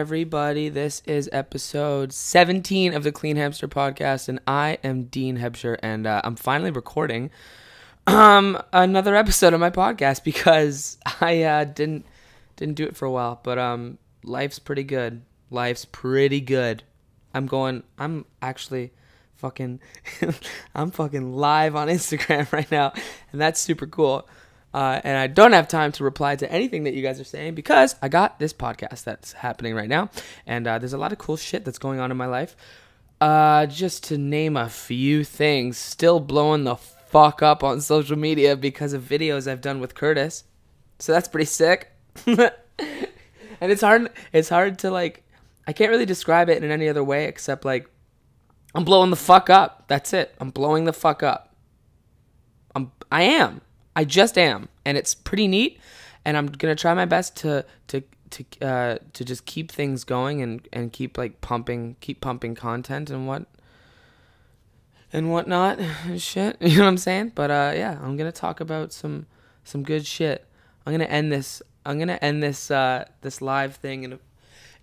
everybody? This is episode 17 of the Clean Hamster podcast, and I am Dean Hebsher, and I'm finally recording another episode of my podcast because I didn't do it for a while, but life's pretty good. I'm actually fucking I'm fucking live on Instagram right now, and that's super cool. And I don't have time to reply to anything that you guys are saying because I got this podcast that's happening right now. And there's a lot of cool shit that's going on in my life. Just to name a few things, still blowing the fuck up on social media because of videos I've done with Curtis. So that's pretty sick. And it's hard to like, I can't really describe it in any other way except like, I'm blowing the fuck up. That's it. I'm blowing the fuck up. I just am, and it's pretty neat, and I'm gonna try my best to just keep things going and keep pumping content and whatnot and shit. You know what I'm saying? But yeah, I'm gonna talk about some good shit. I'm gonna end this this live thing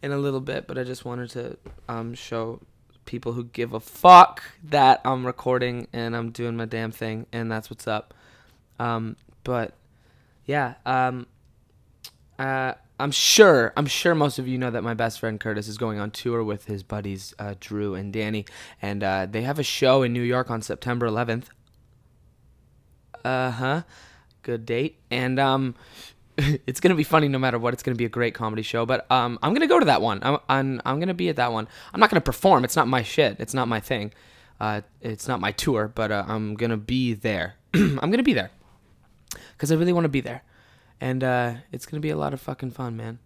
in a little bit, but I just wanted to show people who give a fuck that I'm recording and I'm doing my damn thing, and that's what's up. But yeah, I'm sure most of you know that my best friend Curtis is going on tour with his buddies, Drew and Danny, and, they have a show in New York on September 11th. Good date. And, it's going to be funny no matter what. It's going to be a great comedy show, but, I'm going to go to that one. I'm going to be at that one. I'm not going to perform. It's not my shit. It's not my thing. It's not my tour, but, I'm going to be there. I'm going to be there. Because I really want to be there. And it's going to be a lot of fucking fun, man.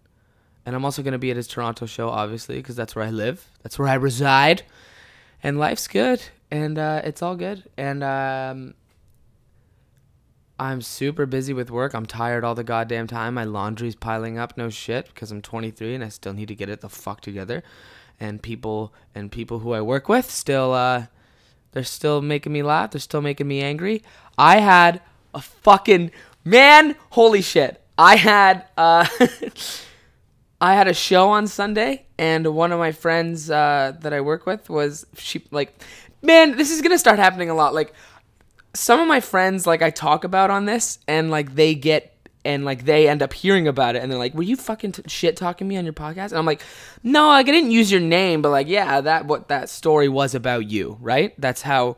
And I'm also going to be at his Toronto show, obviously, because that's where I live. That's where I reside. And life's good. And it's all good. And I'm super busy with work. I'm tired all the goddamn time. My laundry's piling up, no shit, because I'm 23 and I still need to get it the fuck together. And people who I work with they're still making me laugh. They're still making me angry. I had a fucking man, holy shit. I had a show on Sunday, and one of my friends that I work with man, this is gonna start happening a lot. Like, some of my friends, I talk about on this, and they end up hearing about it, and they're like, "Were you fucking shit talking me on your podcast?" And I'm like, "No, I didn't use your name, but yeah, that story was about you, right? That's how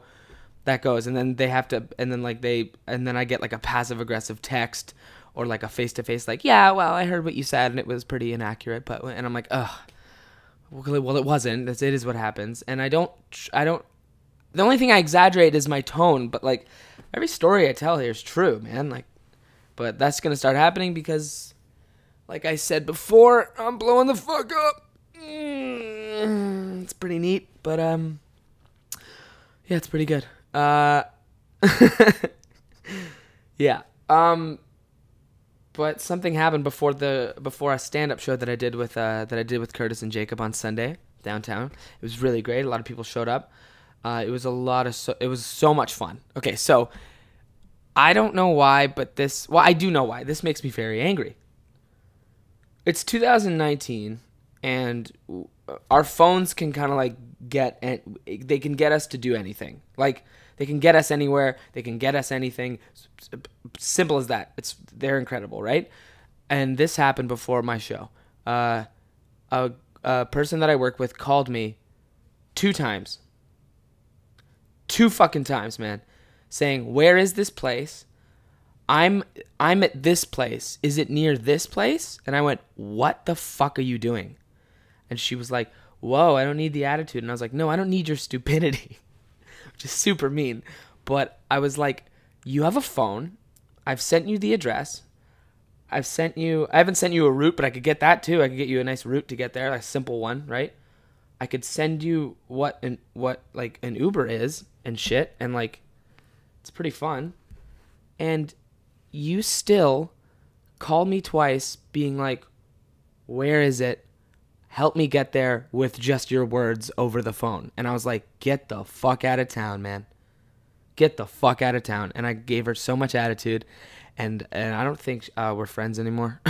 that goes." And then they have to, and then I get a passive aggressive text or a face to face, "Yeah, well, I heard what you said and it was pretty inaccurate," and I'm like, ugh, well, it wasn't. It is what happens. And I don't. The only thing I exaggerate is my tone, but every story I tell here is true, man. But that's gonna start happening because, like I said before, I'm blowing the fuck up. It's pretty neat, but yeah, it's pretty good. Yeah. But something happened before a stand-up show that I did with Curtis and Jacob on Sunday downtown. It was really great. A lot of people showed up. It was so much fun. Okay, so I don't know why, but I do know why. This makes me very angry. It's 2019, and our phones can kind of they can get us to do anything. They can get us anywhere. They can get us anything. Simple as that. They're incredible, right? And this happened before my show. A person that I work with called me 2 times. 2 fucking times, man. Saying, "Where is this place? I'm at this place. Is it near this place?" And I went, "What the fuck are you doing?" And she was like, "Whoa, I don't need the attitude." And I was like, "No, I don't need your stupidity." Which is super mean. But I was like, "You have a phone. I've sent you the address. I haven't sent you a route, but I could get that too. I could get you a nice route to get there, a simple one, right? I could send you what an Uber is and shit, and it's pretty fun. And you still called me twice being like, "Where is it? Help me get there," with just your words over the phone. And I was like, "Get the fuck out of town, man. Get the fuck out of town." And I gave her so much attitude, and I don't think we're friends anymore.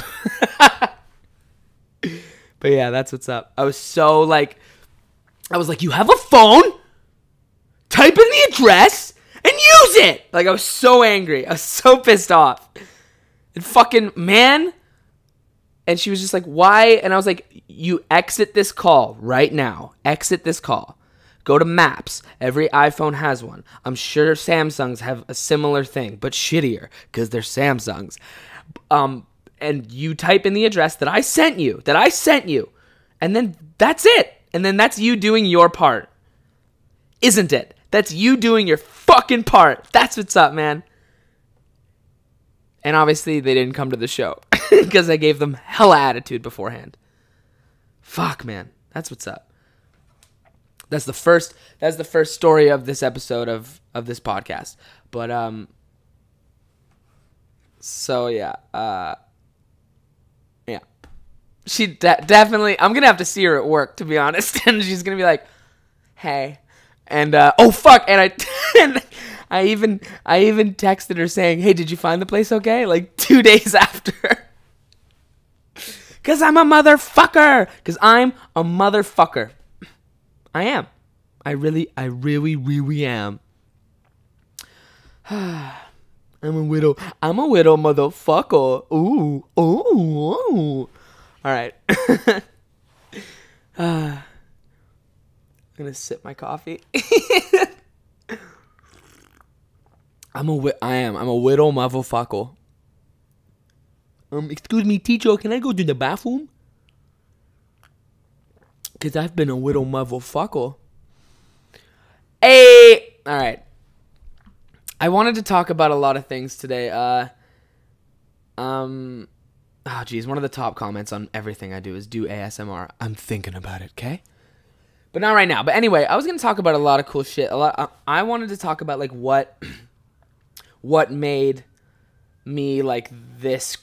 But yeah, that's what's up. I was like, you have a phone? Type in the address and use it. Like, I was so angry. I was so pissed off. And fucking, man. And she was just like, why? And I was like, you exit this call right now. Exit this call. Go to Maps. Every iPhone has one. I'm sure Samsungs have a similar thing, but shittier because they're Samsungs. And you type in the address that I sent you. And then that's it. And then that's you doing your part. Isn't it? That's you doing your fucking part. That's what's up, man. And obviously they didn't come to the show because I gave them hella attitude beforehand. Fuck, man. That's what's up. That's the first story of this episode of this podcast. But so yeah. Yeah. She definitely, I'm going to have to see her at work, to be honest. And she's going to be like, "Hey." And oh fuck, and I even texted her saying, "Hey, did you find the place okay?" Like 2 days after. Cuz I'm a motherfucker. I am. I really am. I'm a widow motherfucker. Ooh. All right. I'm gonna sip my coffee. I'm a widow motherfucker. Excuse me, teacher, can I go to the bathroom? Because I've been a widow motherfucker. Hey! Alright. I wanted to talk about a lot of things today. Oh, geez. One of the top comments on everything I do is do ASMR. I'm thinking about it, okay? But not right now. But anyway, I was going to talk about a lot of cool shit. I wanted to talk about, like, what made me like this,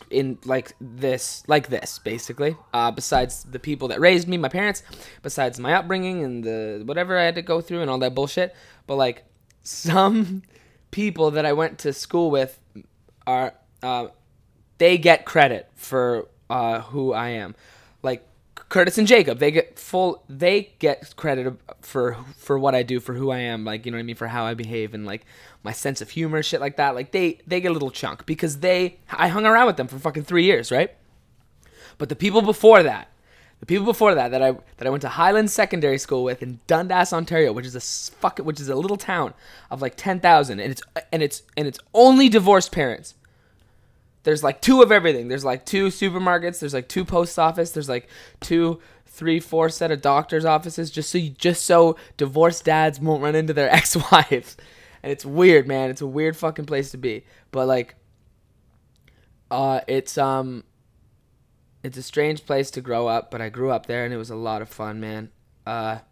basically. Besides the people that raised me, my parents, besides my upbringing and the whatever I had to go through and all that bullshit. But like some people that I went to school with are they get credit for who I am. Like Curtis and Jacob, they get credit for what I do, for who I am, like, you know what I mean, for how I behave and like my sense of humor, shit like that. Like they get a little chunk because I hung around with them for fucking 3 years, right? But the people before that that I went to Highland Secondary School with in Dundas, Ontario, which is a little town of like 10,000, and it's only divorced parents. There's like 2 of everything. There's like 2 supermarkets. There's like 2 post office. There's like 2, 3, 4 set of doctor's offices. Just so divorced dads won't run into their ex-wives. And it's weird, man. It's a weird fucking place to be. But like, it's a strange place to grow up. But I grew up there, and it was a lot of fun, man. But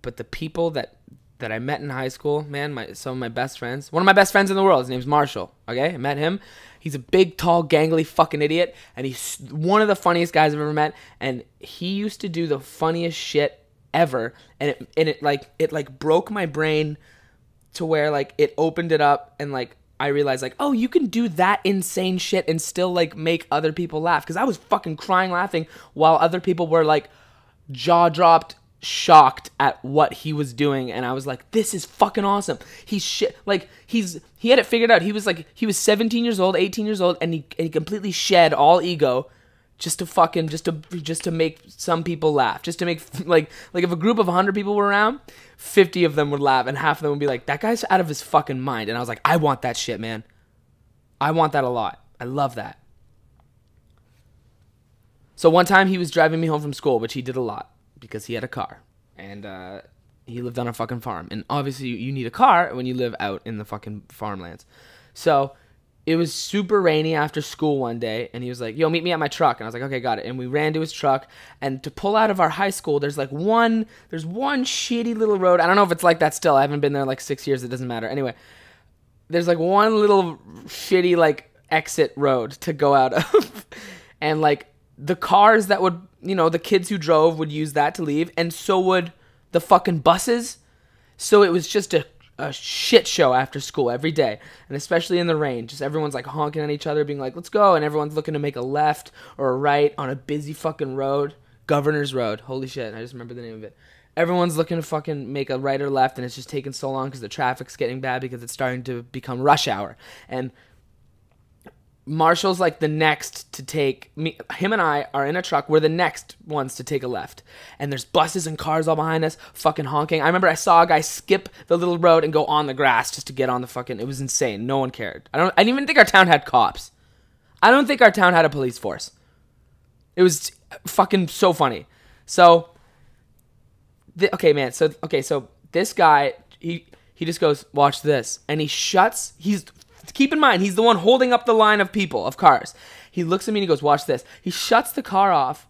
the people that I met in high school, man, some of my best friends. One of my best friends in the world. His name's Marshall. Okay, I met him. He's a big, tall, gangly fucking idiot, and he's one of the funniest guys I've ever met. And he used to do the funniest shit ever, and it broke my brain to where like it opened it up, and like I realized like, oh, you can do that insane shit and still like make other people laugh. Because I was fucking crying laughing while other people were like jaw dropped, shocked at what he was doing, and I was like, this is fucking awesome. He had it figured out. He was 17 years old, 18 years old, and he completely shed all ego just to make some people laugh, just to make like if a group of 100 people were around, 50 of them would laugh, and half of them would be like, that guy's out of his fucking mind. And I was like, I want that shit, man. I want that a lot. I love that. So one time he was driving me home from school, which he did a lot because he had a car, and he lived on a fucking farm, and obviously you need a car when you live out in the fucking farmlands. So it was super rainy after school one day, and he was like, yo, meet me at my truck. And I was like, okay, got it. And we ran to his truck, and to pull out of our high school, there's one shitty little road. I don't know if it's like that still. I haven't been there like 6 years. It doesn't matter. Anyway, there's like one little shitty like exit road to go out of. And like the cars that would, you know, the kids who drove would use that to leave, and so would the fucking buses. So it was just a shit show after school every day, and especially in the rain. Just everyone's like honking at each other, being like, let's go, and everyone's looking to make a left or a right on a busy fucking road. Governor's Road. Holy shit, I just remember the name of it. Everyone's looking to fucking make a right or left, and it's just taking so long because the traffic's getting bad because it's starting to become rush hour. And Marshall's like the next to take me. Him and I are in a truck. We're the next ones to take a left. And there's buses and cars all behind us, fucking honking. I remember I saw a guy skip the little road and go on the grass just to get on the fucking. It was insane. No one cared. I didn't even think our town had cops. I don't think our town had a police force. It was fucking so funny. So. So this guy, he just goes, watch this. And he shuts, keep in mind, he's the one holding up the line of people, of cars. He looks at me and he goes, watch this. He shuts the car off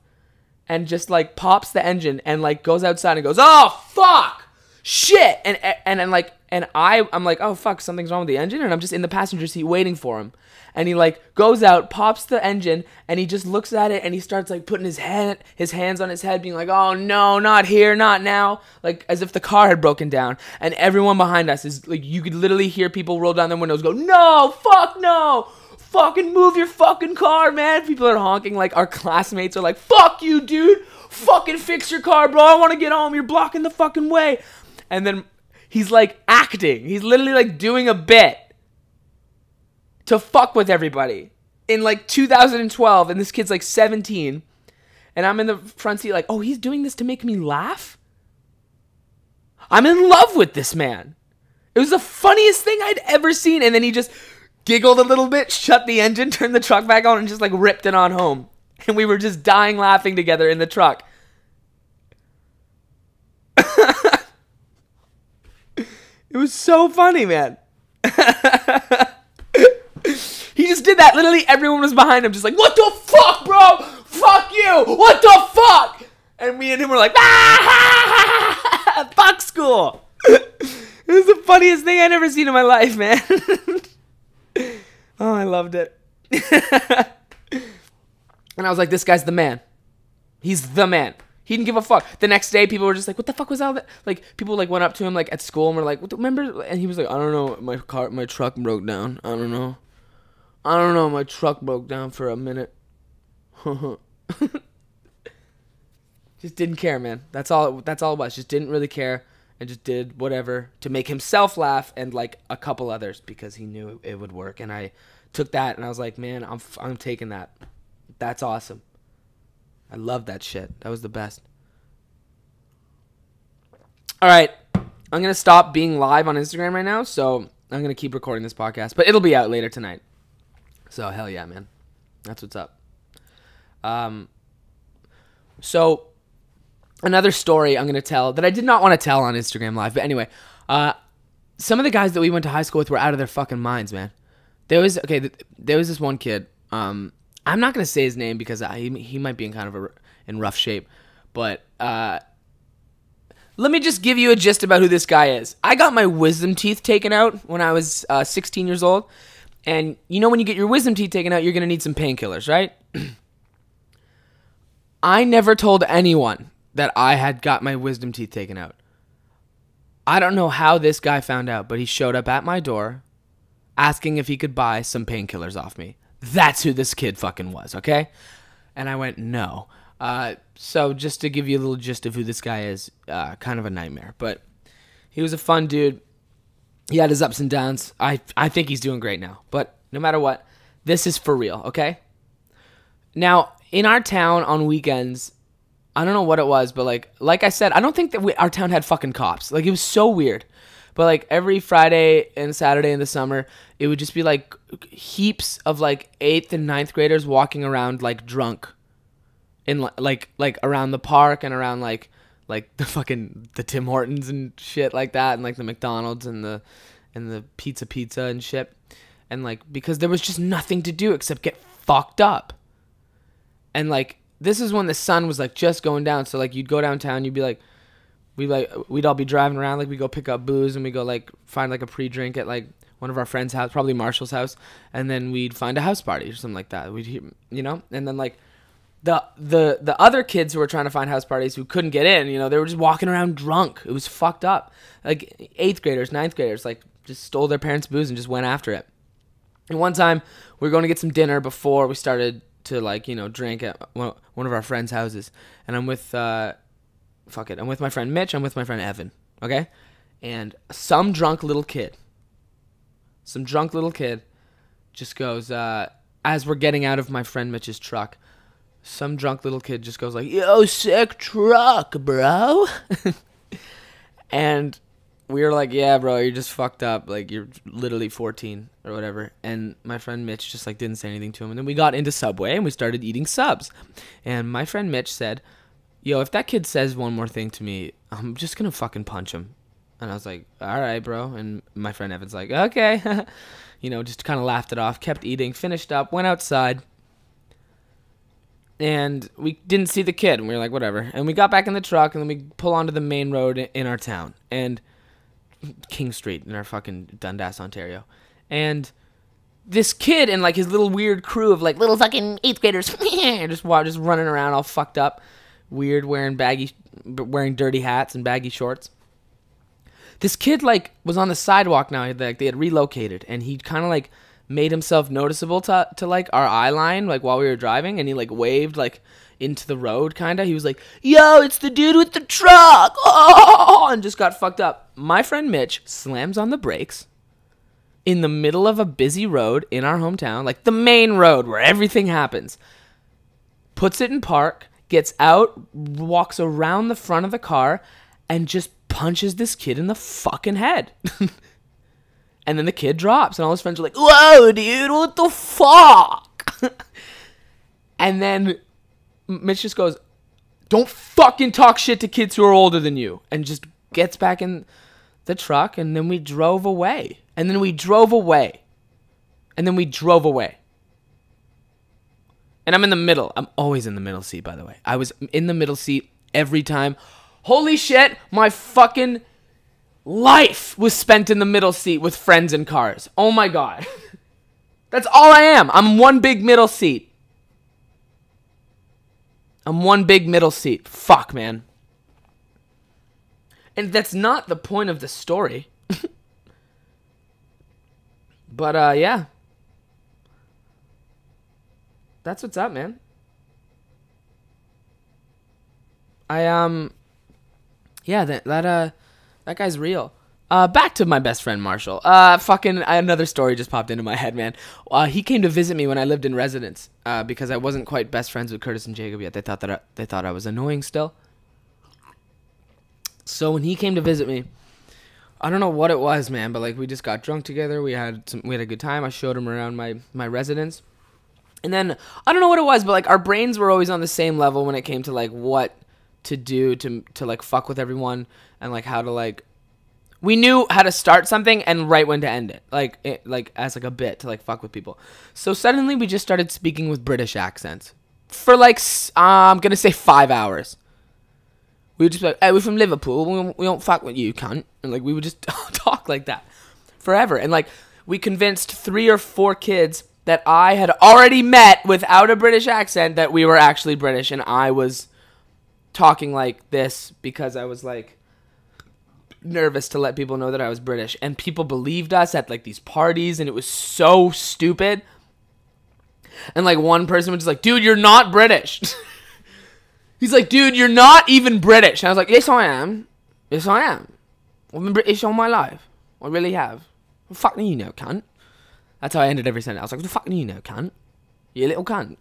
and just like pops the engine and like goes outside and goes, oh, fuck, shit. And I'm like, oh, fuck, something's wrong with the engine. And I'm just in the passenger seat waiting for him. And he like goes out, pops the engine, and he just looks at it and he starts like putting his hands on his head, being like, oh no, not here, not now. Like as if the car had broken down. And everyone behind us is like, you could literally hear people roll down their windows, go, no, fuck no. Fucking move your fucking car, man. People are honking. Like our classmates are like, fuck you, dude. Fucking fix your car, bro. I want to get home. You're blocking the fucking way. And then he's like acting. He's literally like doing a bit to fuck with everybody in like 2012, and this kid's like 17, and I'm in the front seat like, oh, he's doing this to make me laugh? I'm in love with this man. It was the funniest thing I'd ever seen. And then he just giggled a little bit, shut the engine, turned the truck back on, and just like ripped it on home. And we were just dying laughing together in the truck. It was so funny, man. He just did that. Literally everyone was behind him just like, what the fuck, bro? Fuck you. What the fuck? And me and him were like, ah, fuck school. It was the funniest thing I'd ever seen in my life, man. Oh, I loved it. And I was like, this guy's the man. He's the man. He didn't give a fuck. The next day, people were just like, what the fuck was all that? Like, people like went up to him like at school and were like, remember? And he was like, I don't know. My truck broke down. I don't know. My truck broke down for a minute. Just didn't care, man. That's all it was. Just didn't really care and just did whatever to make himself laugh and like a couple others because he knew it would work. And I took that and I was like, man, I'm taking that. That's awesome. I love that shit. That was the best. All right. I'm going to stop being live on Instagram right now, so I'm going to keep recording this podcast, but it'll be out later tonight. So, hell yeah, man. That's what's up. So, another story I'm going to tell that I did not want to tell on Instagram Live, but anyway, some of the guys that we went to high school with were out of their fucking minds, man. There was this one kid, I'm not going to say his name because he might be in kind of in rough shape, but let me just give you a gist about who this guy is. I got my wisdom teeth taken out when I was 16 years old, and you know when you get your wisdom teeth taken out, you're going to need some painkillers, right? I never told anyone that I had got my wisdom teeth taken out. I don't know how this guy found out, but he showed up at my door asking if he could buy some painkillers off me. That's who this kid fucking was, okay? And I went, no. So just to give you a little gist of who this guy is, kind of a nightmare. But he was a fun dude. He had his ups and downs. I think he's doing great now. But no matter what, this is for real, okay? Now, in our town on weekends, I don't know what it was, but like I said, I don't think that our town had fucking cops. Like, it was so weird. But like every Friday and Saturday in the summer, it would just be like heaps of like 8th and 9th graders walking around like drunk in like around the park and around like the Tim Hortons and shit like that, and like the McDonald's and the pizza and shit. And like, because there was just nothing to do except get fucked up. And like, this is when the sun was like just going down. So like, you'd go downtown, you'd be like, we'd all be driving around, like we go pick up booze and we go like find like a pre-drink at like one of our friends' house, probably Marshall's house, and then we'd find a house party or something like that. We'd, you know, and then like the other kids who were trying to find house parties who couldn't get in, you know, they were just walking around drunk. It was fucked up. Like 8th graders, 9th graders, like just stole their parents' booze and just went after it. And one time we were going to get some dinner before we started to like, drink at one of our friends' houses, and I'm with I'm with my friend Mitch, I'm with my friend Evan, okay? And some drunk little kid just goes, as we're getting out of my friend Mitch's truck, some drunk little kid just goes like, "Yo, sick truck, bro." And we were like, "Yeah, bro, you're just fucked up. Like, you're literally 14 or whatever." And my friend Mitch just like didn't say anything to him. And then we got into Subway and we started eating subs. And my friend Mitch said, "Yo, if that kid says one more thing to me, I'm just gonna fucking punch him." And I was like, "All right, bro." And my friend Evan's like, "Okay." Just kind of laughed it off, kept eating, finished up, went outside. And we didn't see the kid. And we were like, whatever. And we got back in the truck, and then we pull onto the main road in our town. And King Street in our fucking Dundas, Ontario. And this kid and like his little weird crew of like little fucking 8th graders just running around all fucked up, weird, wearing dirty hats and baggy shorts. This kid like was on the sidewalk now. They had relocated, and he kind of like made himself noticeable to like our eye line like while we were driving, and he like waved like into the road kind of. He was like, "Yo, it's the dude with the truck." Oh, and just got fucked up. My friend Mitch slams on the brakes in the middle of a busy road in our hometown, like the main road where everything happens. Puts it in park, gets out, walks around the front of the car, and just punches this kid in the fucking head. And then the kid drops, and all his friends are like, "Whoa, dude, what the fuck?" And then Mitch just goes, "Don't fucking talk shit to kids who are older than you," and just gets back in the truck, and then we drove away. And then we drove away. And then we drove away. And I'm in the middle. I'm always in the middle seat, by the way. I was in the middle seat every time. Holy shit, my fucking life was spent in the middle seat with friends in cars. Oh my God. That's all I am. I'm one big middle seat. I'm one big middle seat. Fuck, man. And that's not the point of the story. But, yeah. That's what's up, man. Yeah, that guy's real. Back to my best friend, Marshall. Another story just popped into my head, man. He came to visit me when I lived in residence, because I wasn't quite best friends with Curtis and Jacob yet. They thought I was annoying still. So when he came to visit me, I don't know what it was, man, but like we just got drunk together. We had a good time. I showed him around my residence. And then I don't know what it was, but like our brains were always on the same level when it came to like what to do to like fuck with everyone, and like how to like, we knew how to start something and right when to end it, like as like a bit to like fuck with people. So suddenly we just started speaking with British accents for like I'm gonna say 5 hours. We would just be like, "Hey, we're from Liverpool. We don't fuck with you, cunt." And like we would just talk like that forever. And like we convinced 3 or 4 kids that I had already met without a British accent that we were actually British, and I was talking like this because I was like nervous to let people know that I was British. And people believed us at like these parties, and it was so stupid. And like one person was just like, "Dude, you're not British." He's like, "Dude, you're not even British." And I was like, "Yes, I am. Yes, I am. I've been British all my life. I really have. What the fuck do you know, cunt?" That's how I ended every sentence. I was like, "What the fuck do you know, cunt? You little cunt."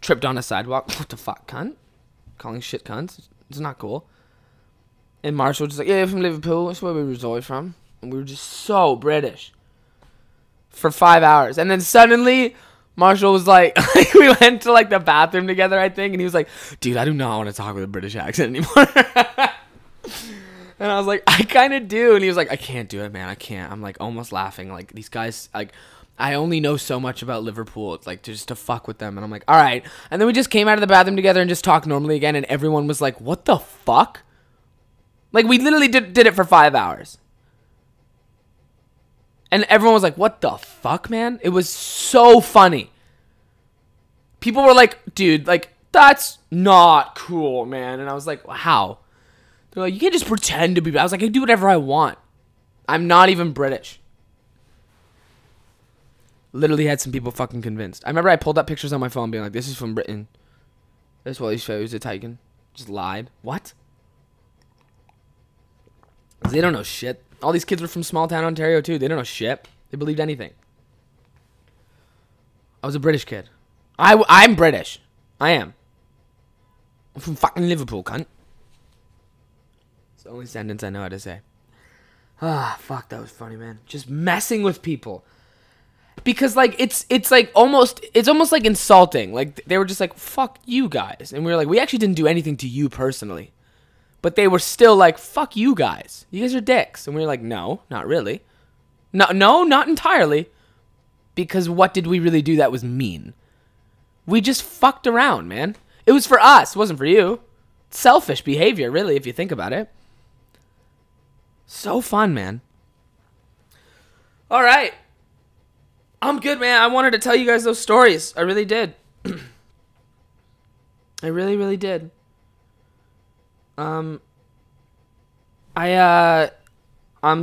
Tripped on a sidewalk. "What the fuck, cunt?" Calling shit cunts. It's not cool. And Marshall was just like, "Yeah, from Liverpool. That's where we reside from." And we were just so British for 5 hours. And then suddenly Marshall was like, we went to like the bathroom together, I think. And he was like, "Dude, I do not want to talk with a British accent anymore." And I was like, "I kind of do." And he was like, "I can't do it, man. I can't." I'm like almost laughing. Like these guys, like I only know so much about Liverpool. It's like just to fuck with them. And I'm like, "All right." And then we just came out of the bathroom together and just talked normally again. And everyone was like, "What the fuck?" Like we literally did it for 5 hours. And everyone was like, "What the fuck, man?" It was so funny. People were like, "Dude, like, that's not cool, man." And I was like, "How?" They're like, "You can't just pretend to be." I was like, "I do whatever I want. I'm not even British." Literally had some people fucking convinced. I remember I pulled up pictures on my phone being like, this is from Britain. This is what he shows a Titan. Just lied. What? They don't know shit. All these kids were from small town Ontario too. They don't know shit. They believed anything. I was a British kid. I'm British. I am. I'm from fucking Liverpool, cunt. It's the only sentence I know how to say. Ah, fuck, that was funny, man. Just messing with people. Because like it's like almost like insulting. Like they were just like, fuck you guys. And we were like, we actually didn't do anything to you personally. But they were still like, fuck you guys. You guys are dicks. And we were like, no, not really. No, not entirely. Because what did we really do that was mean? We just fucked around, man. It was for us. It wasn't for you. Selfish behavior, really, if you think about it. So fun, man. All right. I'm good, man. I wanted to tell you guys those stories. I really did. I really, really did. I'm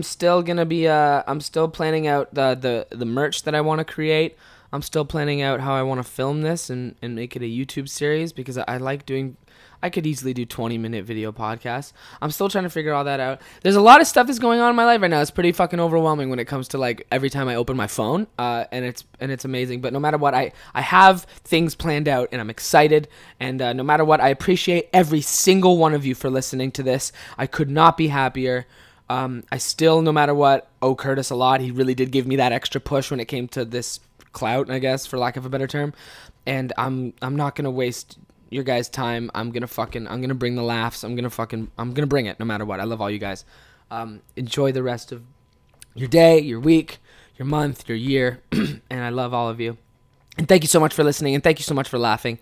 still gonna be I'm still planning out the merch that I want to create. I'm still planning out how I want to film this and make it a YouTube series because I like doing. I could easily do 20-minute video podcasts. I'm still trying to figure all that out. There's a lot of stuff that's going on in my life right now. It's pretty fucking overwhelming when it comes to like every time I open my phone. And it's amazing. But no matter what, I have things planned out and I'm excited. And no matter what, I appreciate every single one of you for listening to this. I could not be happier. I still, no matter what, owe Curtis a lot. He really did give me that extra push when it came to this clout, I guess, for lack of a better term. And I'm not gonna waste your guys' time. I'm gonna bring the laughs. I'm gonna bring it no matter what. I love all you guys. Enjoy the rest of your day, your week, your month, your year, and I love all of you. And thank you so much for listening, and thank you so much for laughing.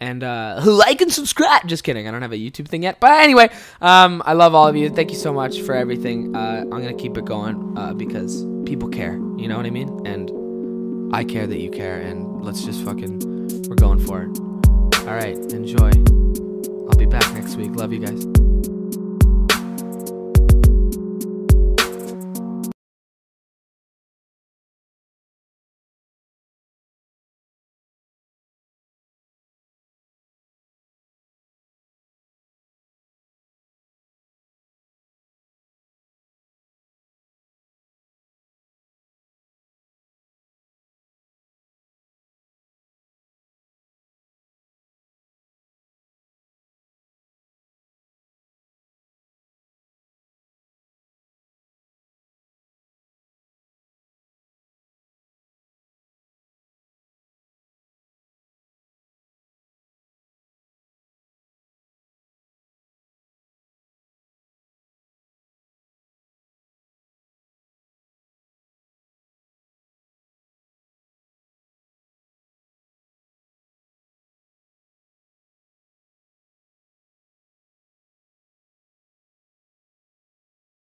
And like and subscribe. Just kidding. I don't have a YouTube thing yet. But anyway, I love all of you. Thank you so much for everything. I'm going to keep it going because people care. You know what I mean? And I care that you care. And let's just we're going for it. All right. Enjoy. I'll be back next week. Love you guys.